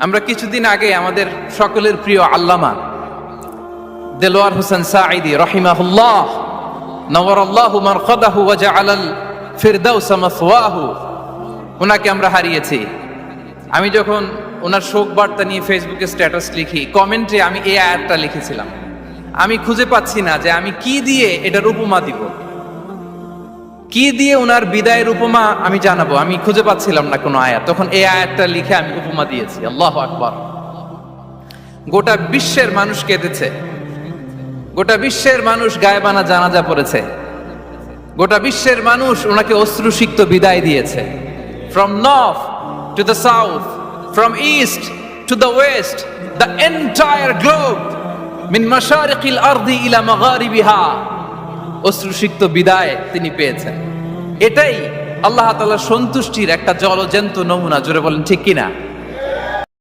আমরা কিছুদিন আগে আমাদের সকলের প্রিয় আল্লামা দেলোয়ার হোসেন সাঈদী রাহিমাহুল্লাহ নওয়ারাল্লাহু মারকাদাহু ওয়া জাআলাল ফিরদাউসা মাসওয়াহু, ওনাকে আমরা হারিয়েছি। আমি যখন ওনার শোক বার্তা নিয়ে ফেসবুকে স্ট্যাটাস লিখি, কমেন্টে আমি এই আয়াতটা লিখেছিলাম, আমি খুঁজে পাচ্ছি না যে আমি কি দিয়ে এটার উপমা দিব, কি দিয়ে ওনার বিদায়ের উপমা আমি জানাবো। আমি খুঁজে পাচ্ছিলাম না কোনো আয়াত, তখন এই আয়াতটা লিখে আমি উপমা দিয়েছি। আল্লাহু আকবার। গোটা বিশ্বের মানুষ কেঁদেছে, গোটা বিশ্বের মানুষ গায়েবানা জানাজা পড়েছে, গোটা বিশ্বের মানুষ ওনাকে অশ্রুসিক্ত বিদায় দিয়েছে। From north to the south, from east to the west, the entire globe, মিন মাশারিকিল আরদি ইলা মাগারিবিহা, অশ্রুসিক্ত বিদায় তিনি পেয়েছেন। এটাই আল্লাহ তাআলার সন্তুষ্টির একটা জলজ্যান্ত নমুনা। জোরে বলেন ঠিক কিনা?